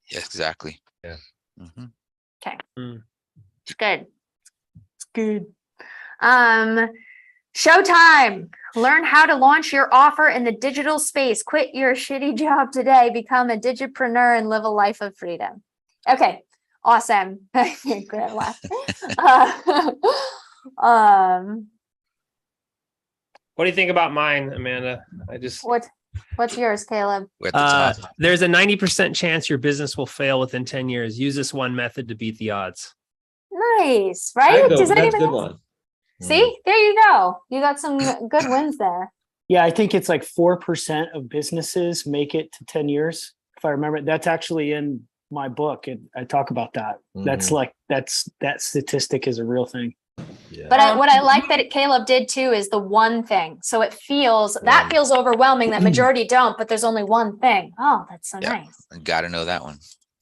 Yes, exactly. Yeah. Okay. It's good. It's good. Showtime. Learn how to launch your offer in the digital space. Quit your shitty job today. Become a digipreneur and live a life of freedom. Okay. Awesome. Great laugh. What do you think about mine, Amanda? What? What's yours, Caleb? We're at the top. There's a 90% chance your business will fail within 10 years. Use this one method to beat the odds. Nice, right? Does That's a anyone good else? one. See, there you go. You got some good wins there. Yeah, I think it's like 4% of businesses make it to 10 years. If I remember, that's actually in my book. And I talk about that. That's like, that statistic is a real thing. Yeah. But what I like that Caleb did too is the one thing. So it feels, that feels overwhelming that majority don't, but there's only one thing. Oh, that's so nice. Got to know that one.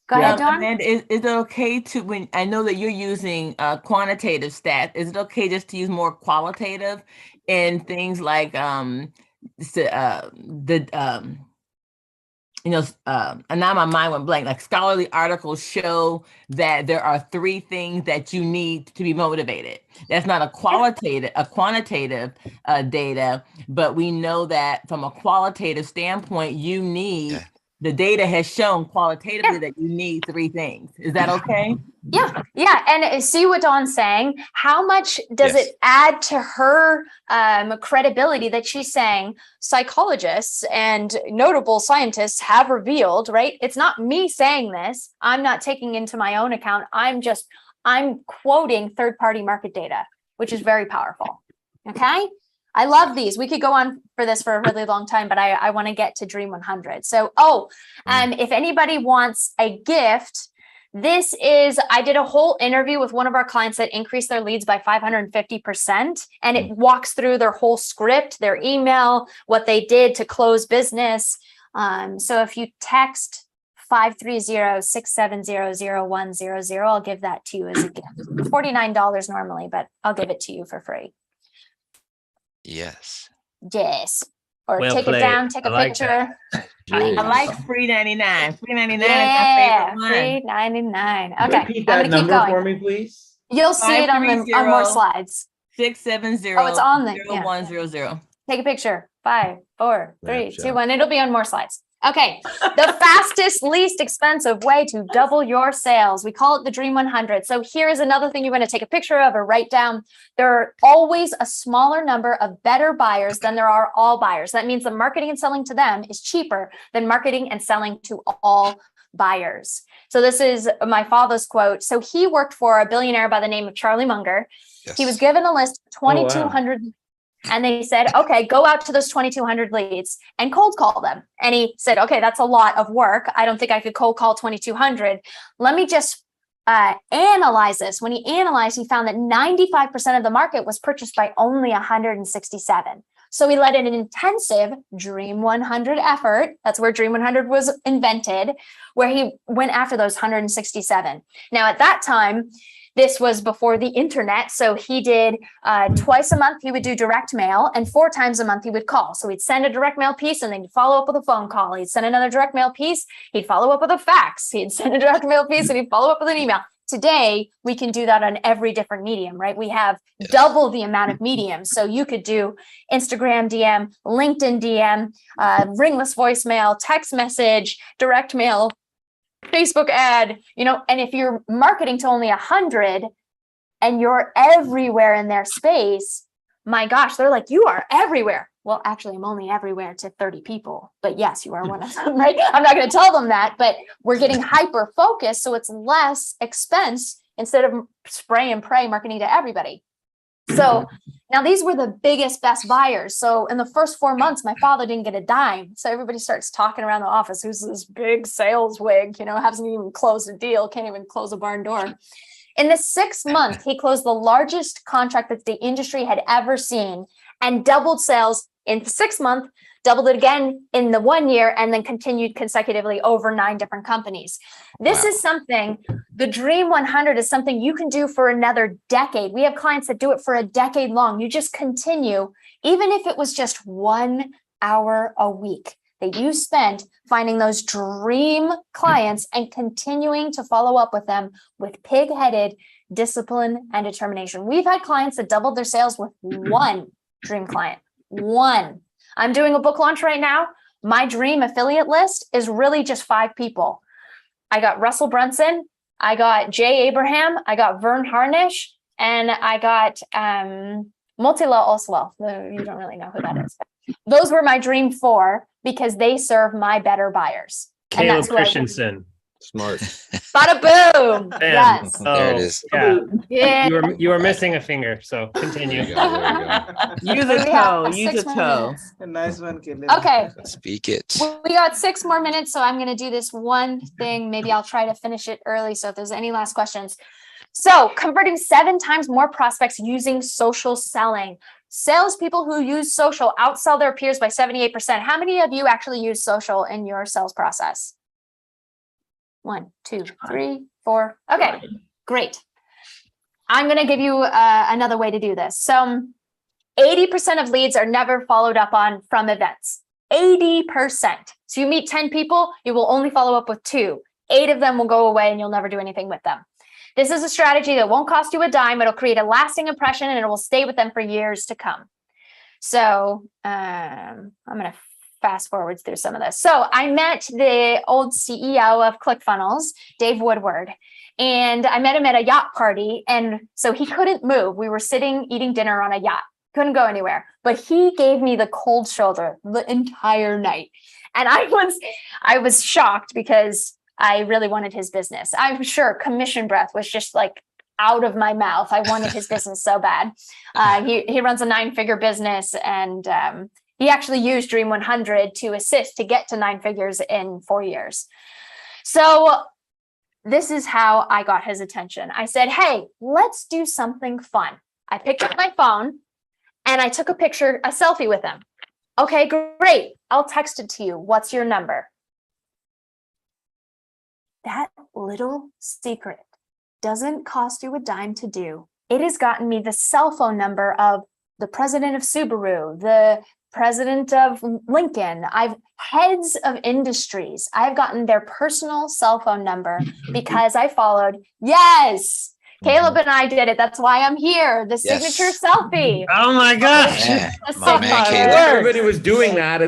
Go ahead, Dawn. And is it okay to, when I know that you're using quantitative stats, is it okay just to use more qualitative in things like and now my mind went blank, like scholarly articles show that there are 3 things that you need to be motivated. That's not a quantitative data, but we know that from a qualitative standpoint, you need, the data has shown qualitatively that you need 3 things. Is that okay? Yeah. And see what Dawn's saying. How much does it add to her credibility that she's saying psychologists and notable scientists have revealed, right? It's not me saying this. I'm not taking into my own account. I'm quoting third-party market data, which is very powerful. Okay. I love these. We could go on for this for a really long time, but I want to get to Dream 100. So, if anybody wants a gift, this is, I did a whole interview with one of our clients that increased their leads by 550%. And it walks through their whole script, their email, what they did to close business. So if you text 530-670-0100, I'll give that to you as a gift. $49 normally, but I'll give it to you for free. Yes. Yes. Or Well take played. it down, take a I like picture. I like $3.99. $3.99 Yeah, is my favorite one. $3.99. Okay, Repeat I'm that gonna keep number going. for me, please. You'll see it on more slides. 670 Oh, it's on the 0100. Take a picture. 5, 4, 3, Snapshot. 2, 1. It'll be on more slides. Okay. The fastest, least expensive way to double your sales. We call it the Dream 100. So here is another thing you want to take a picture of or write down. There are always a smaller number of better buyers than there are all buyers. That means the marketing and selling to them is cheaper than marketing and selling to all buyers. So this is my father's quote. So he worked for a billionaire by the name of Charlie Munger. Yes. He was given a list of 2,200 and they said, okay, go out to those 2,200 leads and cold call them. And he said, okay, that's a lot of work. I don't think I could cold call 2,200. Let me just analyze this. When he analyzed, he found that 95% of the market was purchased by only 167. So he led an intensive Dream 100 effort. That's where Dream 100 was invented, where he went after those 167. Now, at that time, this was before the internet. So he did twice a month, he would do direct mail, and 4 times a month he would call. So he'd send a direct mail piece and then he'd follow up with a phone call. He'd send another direct mail piece. He'd follow up with a fax. He'd send a direct mail piece and he'd follow up with an email. Today, we can do that on every different medium, right? We have double the amount of mediums. So you could do Instagram DM, LinkedIn DM, ringless voicemail, text message, direct mail, Facebook ad, and if you're marketing to only 100 and you're everywhere in their space, my gosh, they're like, you are everywhere. Well, actually, I'm only everywhere to 30 people, but yes, you are one of them, right? I'm not going to tell them that, but we're getting hyper focused. So it's less expense instead of spray and pray marketing to everybody. So now these were the biggest, best buyers. So in the first 4 months, my father didn't get a dime. So everybody starts talking around the office. Who's this big sales wig, hasn't even closed a deal, can't even close a barn door. In the 6th month, he closed the largest contract that the industry had ever seen and doubled sales in the 6th month, doubled it again in the 1 year, and then continued consecutively over 9 different companies. This is something, the Dream 100 is something you can do for another decade. We have clients that do it for a decade long. You just continue, even if it was just 1 hour a week that you spent finding those dream clients and continuing to follow up with them with pig-headed discipline and determination. We've had clients that doubled their sales with 1 dream client. 1. I'm doing a book launch right now. My dream affiliate list is really just 5 people. I got Russell Brunson, I got Jay Abraham, I got Vern Harnish, and I got Motila Oswell. You don't really know who that is. Those were my dream 4 because they serve my better buyers. And Caleb that's who I want. Christensen. Smart. Bada boom. Bam. Yes. There it Oh, is. yeah. Yeah. You were missing a finger, so continue. There you go. Use So a we have toe. Use 6 a more toe. minutes. Nice one, Caleb. Okay. Speak it. We got 6 more minutes, so I'm going to do this one thing. Maybe I'll try to finish it early. So if there's any last questions. So converting 7 times more prospects using social selling. Salespeople who use social outsell their peers by 78%. How many of you actually use social in your sales process? 1, 2, 3, 4. Okay, great. I'm going to give you another way to do this. So 80% of leads are never followed up on from events. 80%. So you meet 10 people, you will only follow up with 2. 8 of them will go away and you'll never do anything with them. This is a strategy that won't cost you a dime. It'll create a lasting impression and it will stay with them for years to come. So I'm going to fast forward through some of this. So I met the old CEO of ClickFunnels, Dave Woodward, and I met him at a yacht party. And so he couldn't move. We were sitting eating dinner on a yacht, couldn't go anywhere, but he gave me the cold shoulder the entire night. And I was shocked because I really wanted his business. I'm sure commission breath was just like out of my mouth. I wanted his business so bad. He runs a 9-figure business, and he actually used Dream 100 to assist to get to 9 figures in 4 years. So this is how I got his attention. I said, hey, let's do something fun. I picked up my phone and I took a selfie with him. Okay, great. I'll text it to you. What's your number? That little secret doesn't cost you a dime to do. It has gotten me the cell phone number of the president of Subaru, the president of Lincoln. I've heads of industries. I've gotten their personal cell phone number because I followed. Yes, Caleb and I did it. That's why I'm here. The signature selfie. Oh my gosh. Yeah, my man, Caleb. Everybody was doing that.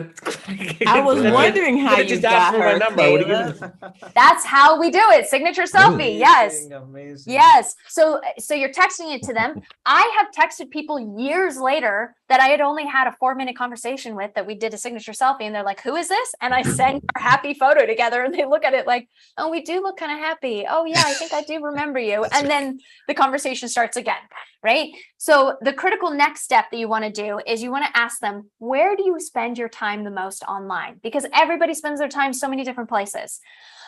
I was wondering how you just got asked for my her, number. I would've Caleb. given it. That's how we do it. Signature selfie. Yes. Amazing. Yes. So you're texting it to them. I have texted people years later that I had only had a 4-minute conversation with that we did a signature selfie, and they're like, who is this? And I send our happy photo together, and they look at it like, oh, we do look kind of happy. Oh yeah, I think I do remember you. And then the conversation starts again, right? So the critical next step that you want to do is you want to ask them, where do you spend your time the most online? Because everybody spends their time so many different places.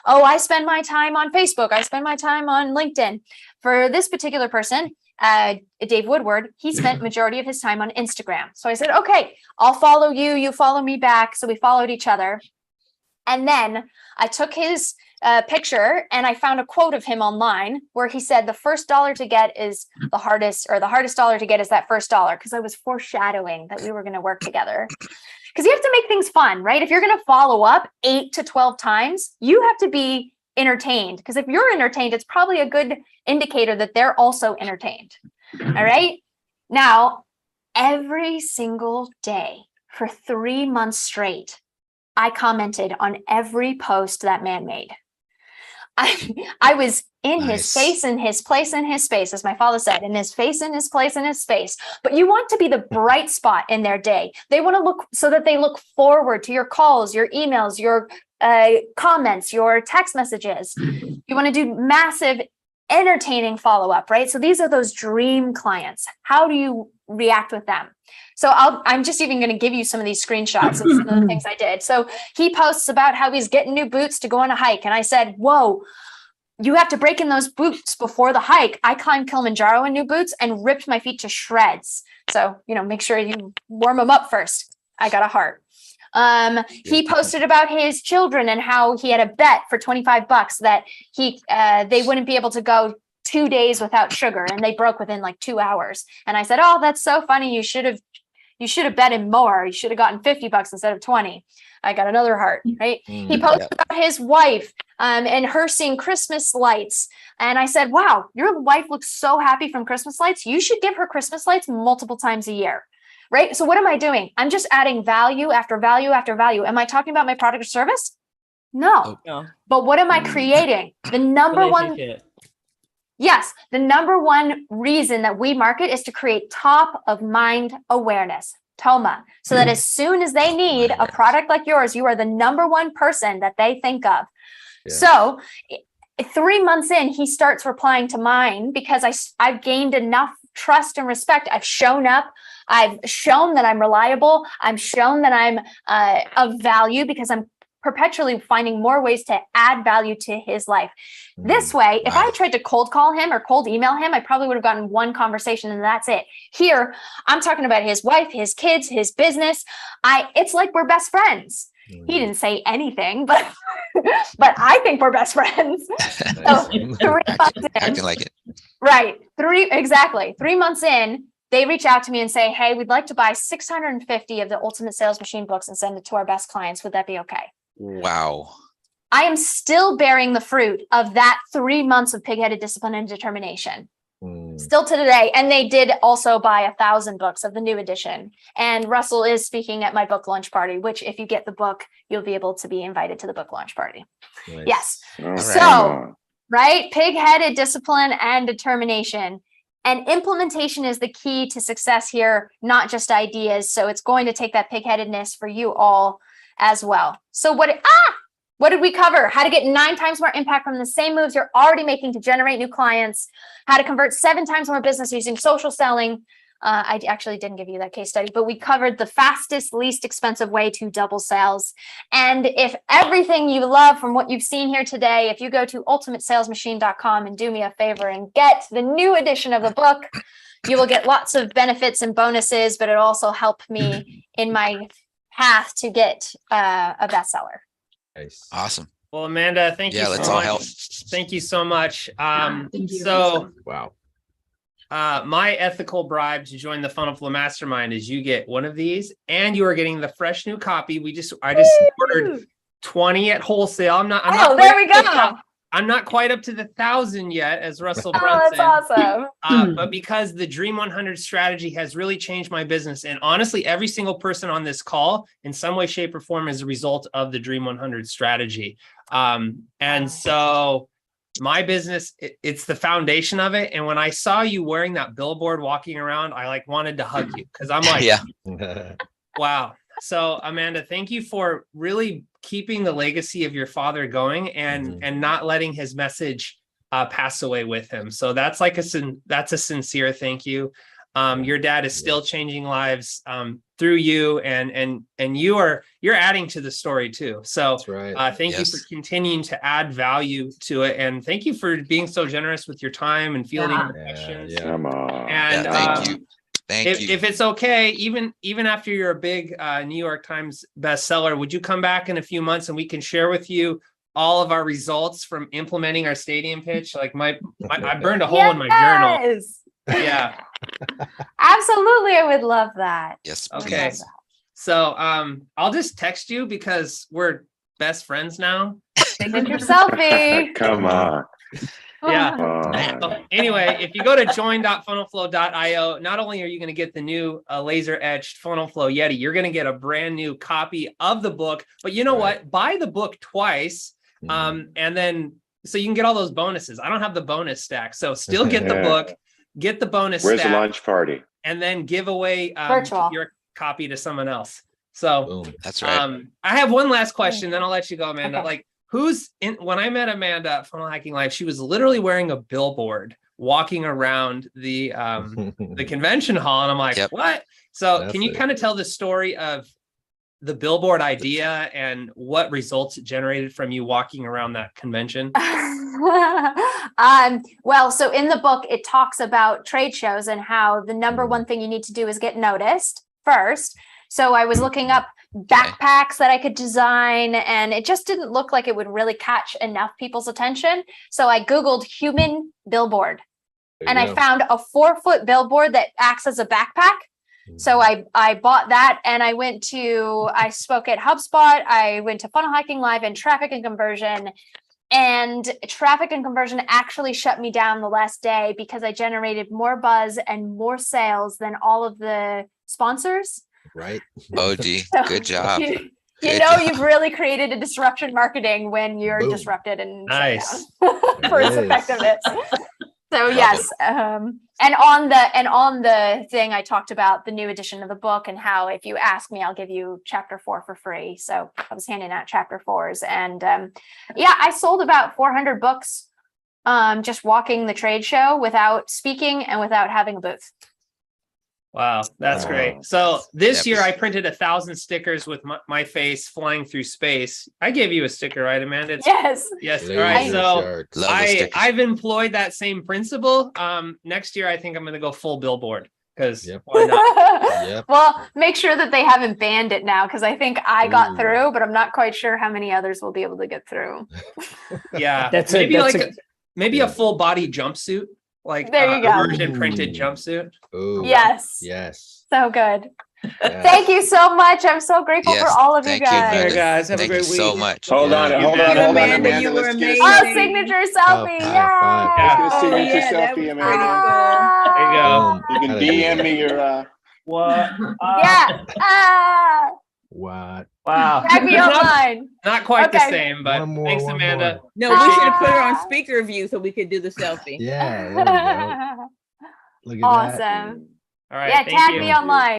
Oh, I spend my time on Facebook. I spend my time on LinkedIn. For this particular person, Dave Woodward, he spent majority of his time on Instagram. So I said, okay, I'll follow you. You follow me back. So we followed each other. And then I took his picture and I found a quote of him online where he said, the first dollar to get is the hardest, or the hardest dollar to get is that first dollar. Because I was foreshadowing that we were going to work together. Because you have to make things fun, right? If you're going to follow up 8 to 12 times, you have to be entertained. Because if you're entertained, it's probably a good indicator that they're also entertained. All right. Now, every single day for 3 months straight, I commented on every post that man made. I was in his face, in his place, in his space, as my father said, in his face, in his place, in his space. But you want to be the bright spot in their day. They want to look so that they look forward to your calls, your emails, your comments, your text messages. You want to do massive, entertaining follow-up, right? So these are those dream clients. How do you react with them? So I'm just even going to give you some of these screenshots of some of the things I did. So he posts about how he's getting new boots to go on a hike. And I said, whoa, you have to break in those boots before the hike. I climbed Kilimanjaro in new boots and ripped my feet to shreds. So, make sure you warm them up first. I got a heart. He posted about his children and how he had a bet for $25 that they wouldn't be able to go 2 days without sugar, and they broke within like 2 hours. And I said, oh, that's so funny. You should have bet him more. You should have gotten $50 instead of 20. I got another heart, right? He posted about his wife and her seeing Christmas lights. And I said, wow, your wife looks so happy from Christmas lights. You should give her Christmas lights multiple times a year. Right? So what am I doing? I'm just adding value after value after value. Am I talking about my product or service? No. But what am I creating? The number one reason that we market is to create top of mind awareness. Toma, so that as soon as they need a product like yours, you are the number one person that they think of. Yeah. So 3 months in, he starts replying to mine because I've gained enough trust and respect. I've shown up. I've shown that I'm reliable. I'm shown that I'm of value because I'm perpetually finding more ways to add value to his life. This way, if I tried to cold call him or cold email him, I probably would have gotten one conversation and that's it. Here, I'm talking about his wife, his kids, his business. It's like we're best friends. He didn't say anything, but I think we're best friends. So 3 months in, Acting like it. right. 3 months in, they reach out to me and say, hey, we'd like to buy 650 of the Ultimate Sales Machine books and send it to our best clients. Would that be okay? Wow. I am still bearing the fruit of that 3 months of pig-headed discipline and determination. Still to today. And they did also buy 1,000 books of the new edition. And Russell is speaking at my book launch party, which if you get the book, you'll be able to be invited to the book launch party. Nice. Yes. All So, right, pig-headed discipline and determination. And implementation is the key to success here, not just ideas. So it's going to take that pig-headedness for you all as well. So what did we cover? How to get 9 times more impact from the same moves you're already making to generate new clients, how to convert 7 times more business using social selling. I actually didn't give you that case study, but we covered the fastest, least expensive way to double sales. And if everything you love from what you've seen here today, if you go to ultimatesalesmachine.com and do me a favor and get the new edition of the book, you will get lots of benefits and bonuses, but it also helped me in my path to get a bestseller. Nice. Awesome. Well, Amanda, thank you. Yeah, so let's all much. help. Thank you so much. Thank you. So Wow. my ethical bribe to join the FunnelFlow Mastermind is you get one of these, and you are getting the fresh new copy. I just ordered 20 at wholesale. There we go. I'm not quite up to the 1,000 yet, as Russell Oh, Brunson. that's awesome. But because the Dream 100 strategy has really changed my business, and honestly, every single person on this call, in some way, shape, or form, is a result of the Dream 100 strategy. And so my business, it's the foundation of it. And when I saw you wearing that billboard walking around, I wanted to hug you because I'm like, Yeah. wow. So Amanda, thank you for really keeping the legacy of your father going and not letting his message pass away with him. So that's that's a sincere thank you. Your dad is still changing lives through you, and you're adding to the story too. So That's right. thank you for continuing to add value to it, and thank you for being so generous with your time and fielding the questions. Come on. And thank you. Thank you. If it's okay, even after you're a big New York Times bestseller, would you come back in a few months and we can share with you all of our results from implementing our stadium pitch? Like I burned a hole in my journal. Yeah. Absolutely. I would love that. Yes. Okay. So I'll just text you because we're best friends now. Take your selfie. Come on. Yeah. So anyway, if you go to join.funnelflow.io, not only are you going to get the new laser etched FunnelFlow Yeti, you're going to get a brand new copy of the book. But you know what? Buy the book twice. And then so you can get all those bonuses. I don't have the bonus stack. So still get the book, get the bonus Where's stack, the launch party? and then give away your copy to someone else. So that's right. I have one last question, then I'll let you go, Amanda. Okay. When I met Amanda at Funnel Hacking Live, she was literally wearing a billboard walking around the convention hall. And I'm like, what? So can you kind of tell the story of the billboard idea and what results it generated from you walking around that convention? Well, so in the book, it talks about trade shows and how the number one thing you need to do is get noticed first. So I was looking up backpacks that I could design, and it just didn't look like it would really catch enough people's attention. So I Googled human billboard, and I found a 4-foot billboard that acts as a backpack. So I bought that, and I spoke at HubSpot. I went to Funnel Hacking Live and Traffic and Conversion. And Traffic and Conversion actually shut me down the last day because I generated more buzz and more sales than all of the sponsors. Right. Oh, gee. Good job. You've really created a disruption marketing when you're disrupted and nice for its effectiveness. So Love yes, and on the thing I talked about the new edition of the book and how if you ask me, I'll give you chapter 4 for free. So I was handing out chapter 4s, and yeah, I sold about 400 books just walking the trade show without speaking and without having a booth. Wow, that's Wow. great. So this That year was- I printed 1,000 stickers with my face flying through space. I gave you a sticker, right, Amanda? Yes. Yes. All Laser right. So sharks. Love those stickers. I've employed that same principle. Next year I think I'm going to go full billboard because Yep. why not? Yep. Well, make sure that they haven't banned it now, because I think I got Ooh. through, but I'm not quite sure how many others will be able to get through. Yeah. That's maybe that's like maybe Yeah. a full body jumpsuit, like There you go. version printed jumpsuit. Oh, Yes. yes. So good. yes. Thank you so much. I'm so grateful Yes, for all of you thank you, guys. Amanda. guys. Have a Thank great you so week. much. Hold on, Yeah. hold Thank on, you, hold on, Amanda. Amanda. You Let's were get a Oh, amazing. signature selfie. high Yeah. five. Yeah. Let's get a signature Yeah, that selfie, was Amanda. There you go. Boom. You can Gotta do DM that. me your What? Yeah. Ah. What? Wow. Tag me online. Not quite the Okay. same, but One more, thanks, one Amanda. more. No, we should have put her on Ah. speaker view so we could do the selfie. Yeah, there we go. Look at that. Awesome. All right. Yeah, thank tag you. me online.